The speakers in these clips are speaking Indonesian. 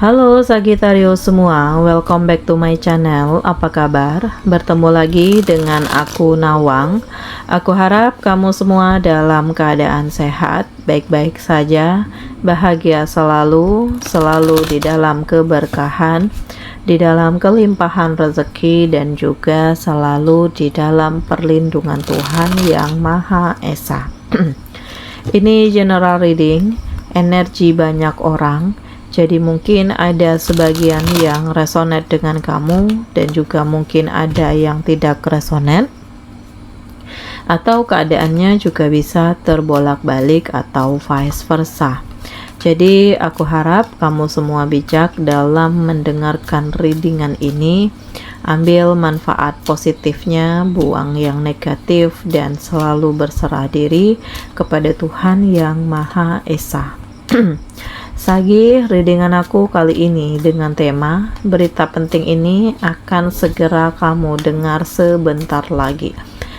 Halo Sagittarius semua, welcome back to my channel. Apa kabar? Bertemu lagi dengan aku Nawang. Aku harap kamu semua dalam keadaan sehat, baik-baik saja, bahagia selalu, selalu di dalam keberkahan, di dalam kelimpahan rezeki, dan juga selalu di dalam perlindungan Tuhan Yang Maha Esa. Ini general reading, energi banyak orang. Jadi mungkin ada sebagian yang resonate dengan kamu dan juga mungkin ada yang tidak resonate, atau keadaannya juga bisa terbolak-balik atau vice versa. Jadi aku harap kamu semua bijak dalam mendengarkan readingan ini. Ambil manfaat positifnya, buang yang negatif, dan selalu berserah diri kepada Tuhan Yang Maha Esa. Sagi, readingan aku kali ini dengan tema berita penting ini akan segera kamu dengar sebentar lagi.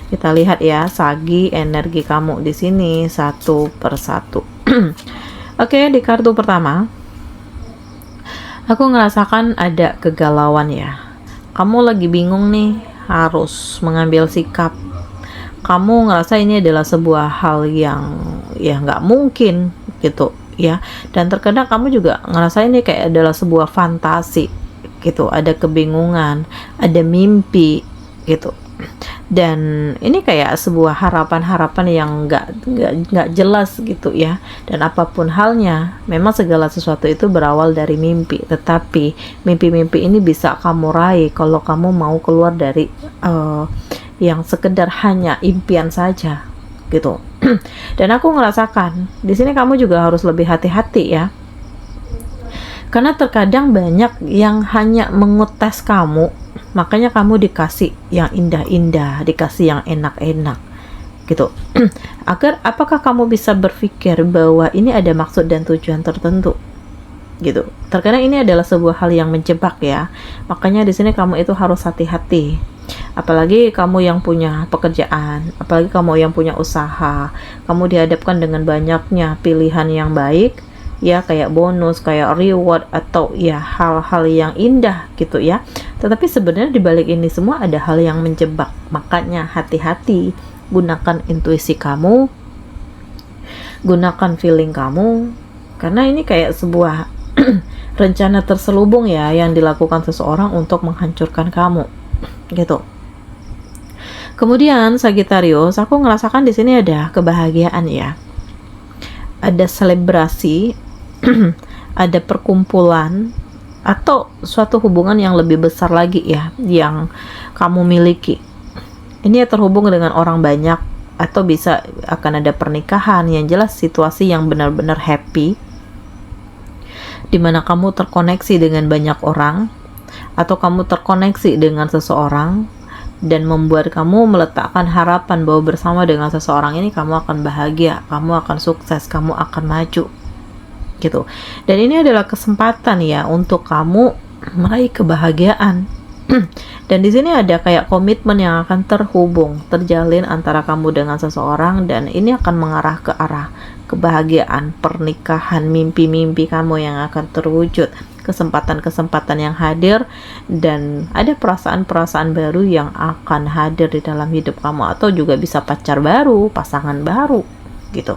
Kita lihat ya, Sagi, energi kamu di sini satu persatu. Oke, di kartu pertama, aku ngerasakan ada kegalauan ya. Kamu lagi bingung nih, harus mengambil sikap. Kamu ngerasa ini adalah sebuah hal yang ya nggak mungkin gitu ya, dan terkadang kamu juga ngerasa ini kayak adalah sebuah fantasi gitu, ada kebingungan, ada mimpi gitu, dan ini kayak sebuah harapan-harapan yang nggak jelas gitu ya. Dan apapun halnya, memang segala sesuatu itu berawal dari mimpi, tetapi mimpi-mimpi ini bisa kamu raih kalau kamu mau keluar dari yang sekedar hanya impian saja gitu. Dan aku ngerasakan di sini kamu juga harus lebih hati-hati ya, karena terkadang banyak yang hanya mengetes kamu, makanya kamu dikasih yang indah-indah, dikasih yang enak-enak gitu. Apakah kamu bisa berpikir bahwa ini ada maksud dan tujuan tertentu gitu. Terkadang ini adalah sebuah hal yang menjebak ya, makanya di sini kamu itu harus hati-hati. Apalagi kamu yang punya pekerjaan, apalagi kamu yang punya usaha, kamu dihadapkan dengan banyaknya pilihan yang baik ya, kayak bonus, kayak reward, atau ya hal-hal yang indah gitu ya. Tetapi sebenarnya di balik ini semua ada hal yang menjebak, makanya hati-hati. Gunakan intuisi kamu, gunakan feeling kamu, karena ini kayak sebuah rencana terselubung ya yang dilakukan seseorang untuk menghancurkan kamu gitu. Kemudian Sagittarius, aku ngerasakan di sini ada kebahagiaan ya, ada selebrasi, ada perkumpulan atau suatu hubungan yang lebih besar lagi ya yang kamu miliki. Ini terhubung dengan orang banyak, atau bisa akan ada pernikahan, yang jelas situasi yang benar-benar happy, dimana kamu terkoneksi dengan banyak orang, atau kamu terkoneksi dengan seseorang dan membuat kamu meletakkan harapan bahwa bersama dengan seseorang ini kamu akan bahagia, kamu akan sukses, kamu akan maju gitu. Dan ini adalah kesempatan ya untuk kamu meraih kebahagiaan. Dan di sini ada kayak komitmen yang akan terjalin antara kamu dengan seseorang, dan ini akan mengarah ke arah kebahagiaan, pernikahan, mimpi-mimpi kamu yang akan terwujud, kesempatan-kesempatan yang hadir, dan ada perasaan-perasaan baru yang akan hadir di dalam hidup kamu, atau juga bisa pacar baru, pasangan baru gitu.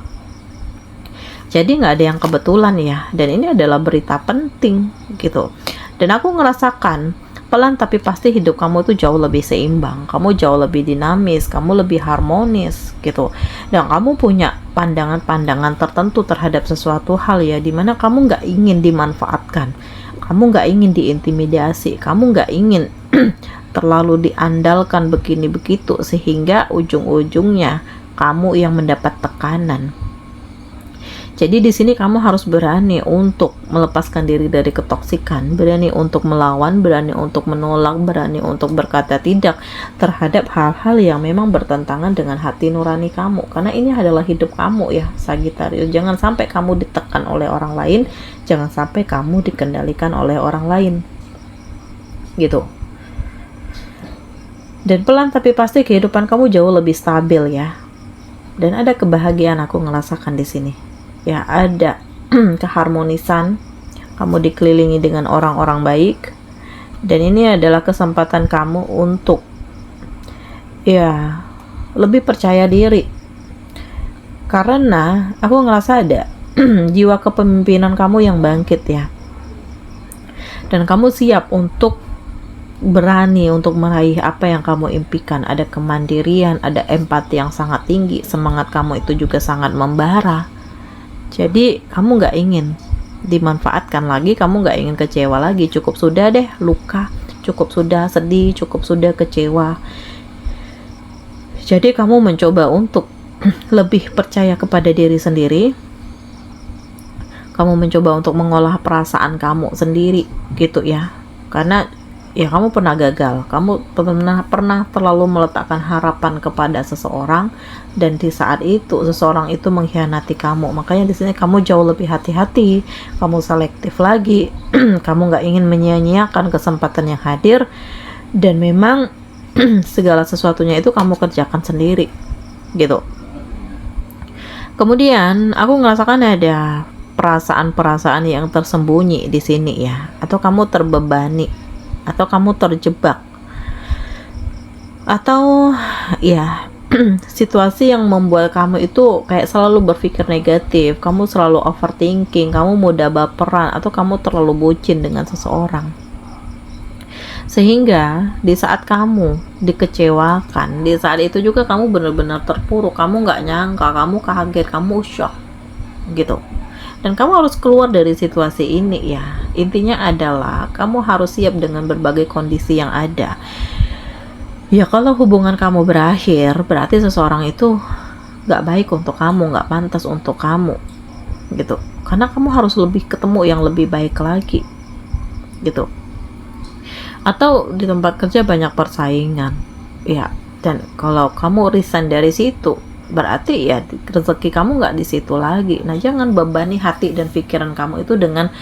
Jadi nggak ada yang kebetulan ya, dan ini adalah berita penting gitu. Dan aku ngerasakan pelan tapi pasti hidup kamu tuh jauh lebih seimbang, kamu jauh lebih dinamis, kamu lebih harmonis gitu. Dan kamu punya pandangan-pandangan tertentu terhadap sesuatu hal ya, dimana kamu nggak ingin dimanfaatkan, kamu nggak ingin diintimidasi, kamu nggak ingin terlalu diandalkan begini begitu, sehingga ujung-ujungnya kamu yang mendapat tekanan. Jadi di sini kamu harus berani untuk melepaskan diri dari ketoksikan, berani untuk melawan, berani untuk menolak, berani untuk berkata tidak terhadap hal-hal yang memang bertentangan dengan hati nurani kamu. Karena ini adalah hidup kamu ya, Sagittarius. Jangan sampai kamu ditekan oleh orang lain, jangan sampai kamu dikendalikan oleh orang lain. Gitu. Dan pelan tapi pasti kehidupan kamu jauh lebih stabil ya. Dan ada kebahagiaan aku ngerasakan di sini. Ya, ada keharmonisan, kamu dikelilingi dengan orang-orang baik, dan ini adalah kesempatan kamu untuk ya lebih percaya diri, karena aku ngerasa ada jiwa kepemimpinan kamu yang bangkit ya, dan kamu siap untuk berani untuk meraih apa yang kamu impikan. Ada kemandirian, ada empati yang sangat tinggi, semangat kamu itu juga sangat membara. Jadi kamu gak ingin dimanfaatkan lagi, kamu gak ingin kecewa lagi. Cukup sudah deh luka, cukup sudah sedih, cukup sudah kecewa. Jadi kamu mencoba untuk lebih percaya kepada diri sendiri, kamu mencoba untuk mengolah perasaan kamu sendiri gitu ya, karena ya kamu pernah gagal, kamu pernah terlalu meletakkan harapan kepada seseorang, dan di saat itu seseorang itu mengkhianati kamu. Makanya di sini kamu jauh lebih hati-hati, kamu selektif lagi, kamu nggak ingin menyia-nyiakan kesempatan yang hadir, dan memang segala sesuatunya itu kamu kerjakan sendiri gitu. Kemudian aku ngerasakan ada perasaan-perasaan yang tersembunyi di sini ya, atau kamu terbebani, atau kamu terjebak, atau ya situasi yang membuat kamu itu kayak selalu berpikir negatif, kamu selalu overthinking, kamu mudah baperan, atau kamu terlalu bucin dengan seseorang. Sehingga di saat kamu dikecewakan, di saat itu juga kamu benar-benar terpuruk, kamu nggak nyangka, kamu kaget, kamu shock gitu. Dan kamu harus keluar dari situasi ini ya. Intinya adalah kamu harus siap dengan berbagai kondisi yang ada. Ya kalau hubungan kamu berakhir, berarti seseorang itu gak baik untuk kamu, gak pantas untuk kamu gitu. Karena kamu harus lebih ketemu yang lebih baik lagi gitu. Atau di tempat kerja banyak persaingan ya, dan kalau kamu resign dari situ, berarti ya rezeki kamu nggak di situ lagi. Nah, jangan bebani hati dan pikiran kamu itu dengan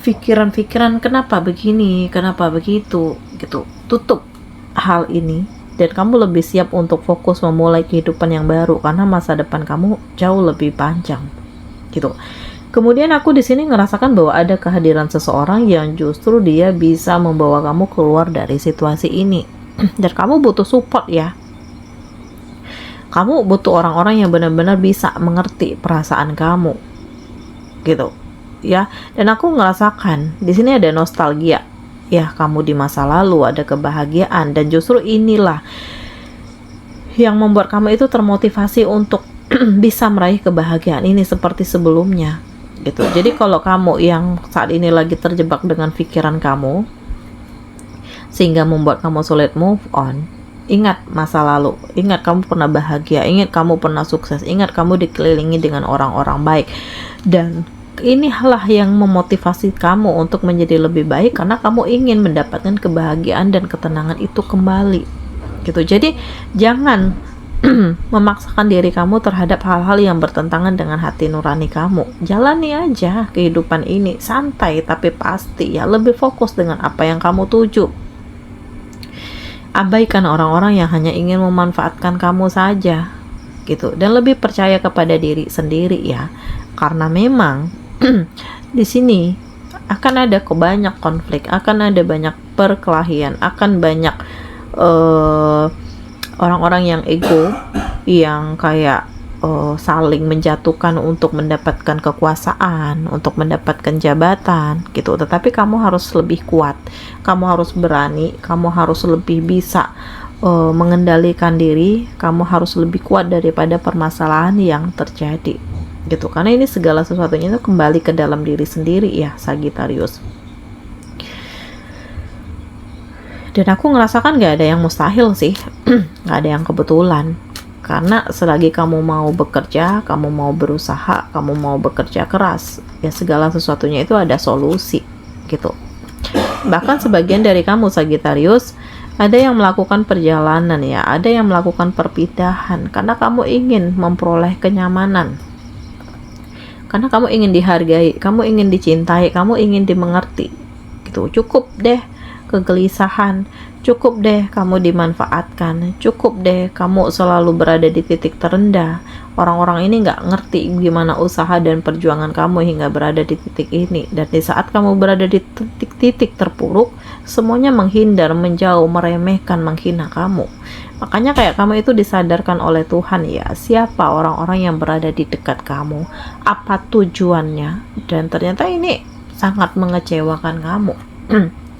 pikiran-pikiran kenapa begini, kenapa begitu gitu. Tutup hal ini dan kamu lebih siap untuk fokus memulai kehidupan yang baru, karena masa depan kamu jauh lebih panjang gitu. Kemudian aku di sini ngerasakan bahwa ada kehadiran seseorang yang justru dia bisa membawa kamu keluar dari situasi ini. Dan kamu butuh support ya. Kamu butuh orang-orang yang benar-benar bisa mengerti perasaan kamu gitu ya. Dan aku ngerasakan di sini ada nostalgia ya, kamu di masa lalu ada kebahagiaan, dan justru inilah yang membuat kamu itu termotivasi untuk bisa meraih kebahagiaan ini seperti sebelumnya gitu. Jadi kalau kamu yang saat ini lagi terjebak dengan pikiran kamu sehingga membuat kamu sulit move on, ingat masa lalu, ingat kamu pernah bahagia, ingat kamu pernah sukses, ingat kamu dikelilingi dengan orang-orang baik, dan inilah yang memotivasi kamu untuk menjadi lebih baik, karena kamu ingin mendapatkan kebahagiaan dan ketenangan itu kembali gitu. Jadi jangan memaksakan diri kamu terhadap hal-hal yang bertentangan dengan hati nurani kamu. Jalani aja kehidupan ini santai tapi pasti ya, lebih fokus dengan apa yang kamu tuju. Abaikan orang-orang yang hanya ingin memanfaatkan kamu saja gitu, dan lebih percaya kepada diri sendiri ya, karena memang di sini akan ada banyak konflik, akan ada banyak perkelahian, akan banyak orang-orang yang ego, yang kayak saling menjatuhkan untuk mendapatkan kekuasaan, untuk mendapatkan jabatan gitu. Tetapi kamu harus lebih kuat, kamu harus berani, kamu harus lebih bisa mengendalikan diri, kamu harus lebih kuat daripada permasalahan yang terjadi gitu. Karena ini segala sesuatunya itu kembali ke dalam diri sendiri ya, Sagittarius. Dan aku ngerasakan gak ada yang mustahil sih, gak ada yang kebetulan. Karena selagi kamu mau bekerja, kamu mau berusaha, kamu mau bekerja keras, ya segala sesuatunya itu ada solusi gitu. Bahkan sebagian dari kamu Sagittarius, ada yang melakukan perjalanan ya, ada yang melakukan perpindahan, karena kamu ingin memperoleh kenyamanan, karena kamu ingin dihargai, kamu ingin dicintai, kamu ingin dimengerti gitu. Cukup deh kegelisahan, cukup deh kamu dimanfaatkan, cukup deh kamu selalu berada di titik terendah orang-orang ini nggak ngerti gimana usaha dan perjuangan kamu hingga berada di titik ini. Dan di saat kamu berada di titik-titik terpuruk, semuanya menghindar, menjauh, meremehkan, menghina kamu. Makanya kayak kamu itu disadarkan oleh Tuhan ya, siapa orang-orang yang berada di dekat kamu, apa tujuannya, dan ternyata ini sangat mengecewakan kamu.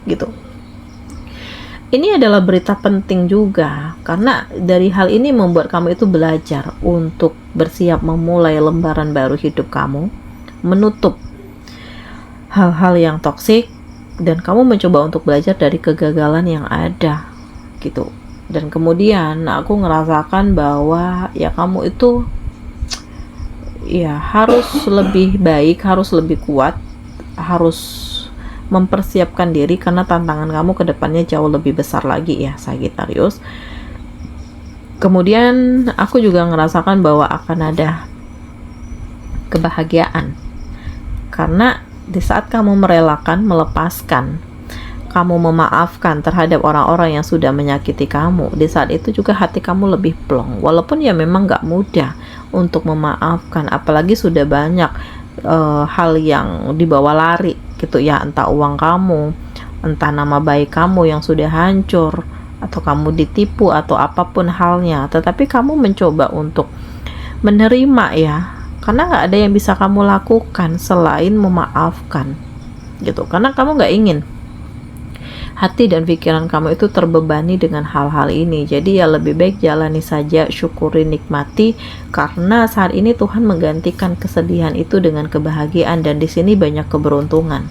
Gitu. Ini adalah berita penting juga, karena dari hal ini membuat kamu itu belajar untuk bersiap memulai lembaran baru hidup kamu, menutup hal-hal yang toksik, dan kamu mencoba untuk belajar dari kegagalan yang ada, gitu. Dan kemudian aku ngerasakan bahwa ya kamu itu ya harus lebih baik, harus lebih kuat, harus mempersiapkan diri karena tantangan kamu ke depannya jauh lebih besar lagi ya, Sagittarius. Kemudian aku juga ngerasakan bahwa akan ada kebahagiaan karena di saat kamu merelakan, melepaskan, kamu memaafkan terhadap orang-orang yang sudah menyakiti kamu, di saat itu juga hati kamu lebih plong, walaupun ya memang gak mudah untuk memaafkan, apalagi sudah banyak hal yang dibawa lari gitu ya, entah uang kamu, entah nama baik kamu yang sudah hancur, atau kamu ditipu atau apapun halnya, tetapi kamu mencoba untuk menerima ya, karena nggak ada yang bisa kamu lakukan selain memaafkan gitu, karena kamu nggak ingin hati dan pikiran kamu itu terbebani dengan hal-hal ini. Jadi ya lebih baik jalani saja, syukuri, nikmati, karena saat ini Tuhan menggantikan kesedihan itu dengan kebahagiaan, dan di sini banyak keberuntungan.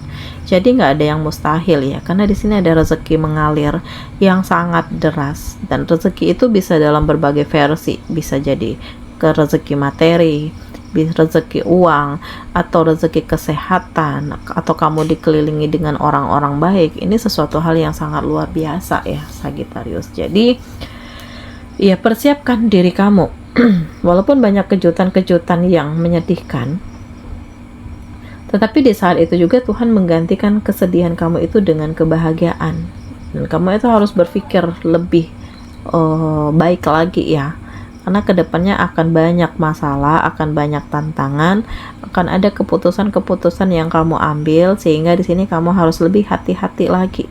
Jadi nggak ada yang mustahil ya, karena di sini ada rezeki mengalir yang sangat deras, dan rezeki itu bisa dalam berbagai versi, bisa jadi ke rezeki materi, rezeki uang, atau rezeki kesehatan, atau kamu dikelilingi dengan orang-orang baik. Ini sesuatu hal yang sangat luar biasa ya, Sagittarius. Jadi ya persiapkan diri kamu walaupun banyak kejutan-kejutan yang menyedihkan, tetapi di saat itu juga Tuhan menggantikan kesedihan kamu itu dengan kebahagiaan, dan kamu itu harus berpikir lebih baik lagi ya, karena kedepannya akan banyak masalah, akan banyak tantangan, akan ada keputusan-keputusan yang kamu ambil, sehingga di sini kamu harus lebih hati-hati lagi,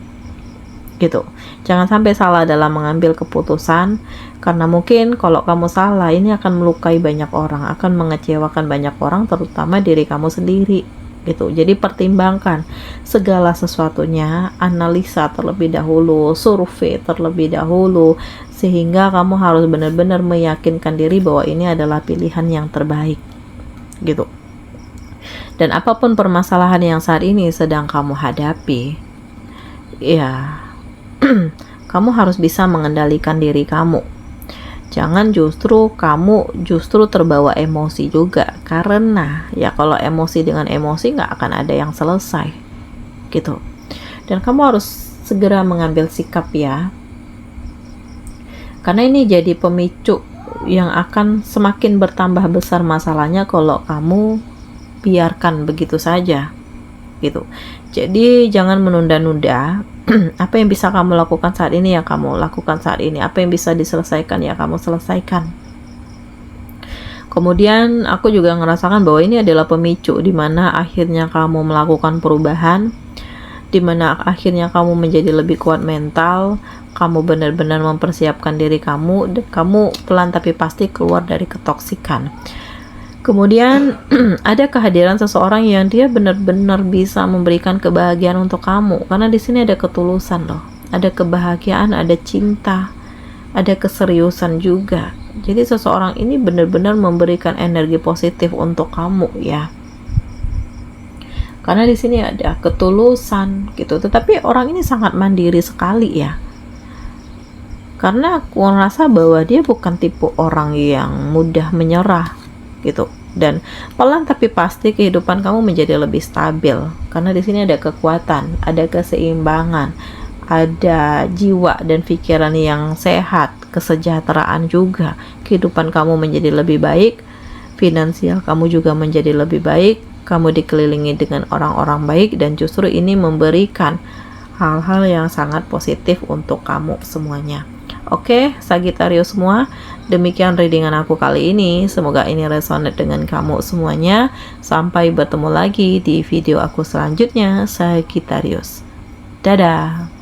gitu. Jangan sampai salah dalam mengambil keputusan, karena mungkin kalau kamu salah, ini akan melukai banyak orang, akan mengecewakan banyak orang, terutama diri kamu sendiri, gitu. Jadi pertimbangkan segala sesuatunya, analisa terlebih dahulu, survei terlebih dahulu, sehingga kamu harus benar-benar meyakinkan diri bahwa ini adalah pilihan yang terbaik, gitu. Dan apapun permasalahan yang saat ini sedang kamu hadapi, ya kamu harus bisa mengendalikan diri kamu. Jangan kamu justru terbawa emosi juga, karena ya kalau emosi dengan emosi nggak akan ada yang selesai, gitu. Dan kamu harus segera mengambil sikap ya, karena ini jadi pemicu yang akan semakin bertambah besar masalahnya kalau kamu biarkan begitu saja, gitu. Jadi jangan menunda-nunda. Apa yang bisa kamu lakukan saat ini ya kamu lakukan saat ini, apa yang bisa diselesaikan ya kamu selesaikan. Kemudian aku juga ngerasakan bahwa ini adalah pemicu di mana akhirnya kamu melakukan perubahan, di mana akhirnya kamu menjadi lebih kuat mental, kamu benar-benar mempersiapkan diri kamu, dan kamu pelan tapi pasti keluar dari ketoksikan. Kemudian ada kehadiran seseorang yang dia benar-benar bisa memberikan kebahagiaan untuk kamu, karena di sini ada ketulusan loh, ada kebahagiaan, ada cinta, ada keseriusan juga. Jadi seseorang ini benar-benar memberikan energi positif untuk kamu ya, karena di sini ada ketulusan gitu. Tetapi orang ini sangat mandiri sekali ya, karena aku merasa bahwa dia bukan tipe orang yang mudah menyerah gitu. Dan pelan tapi pasti kehidupan kamu menjadi lebih stabil, karena di sini ada kekuatan, ada keseimbangan, ada jiwa dan pikiran yang sehat, kesejahteraan juga. Kehidupan kamu menjadi lebih baik, finansial kamu juga menjadi lebih baik, kamu dikelilingi dengan orang-orang baik, dan justru ini memberikan hal-hal yang sangat positif untuk kamu semuanya. Oke, Sagittarius semua, demikian readingan aku kali ini. Semoga ini resonate dengan kamu semuanya. Sampai bertemu lagi di video aku selanjutnya, Sagittarius. Dadah.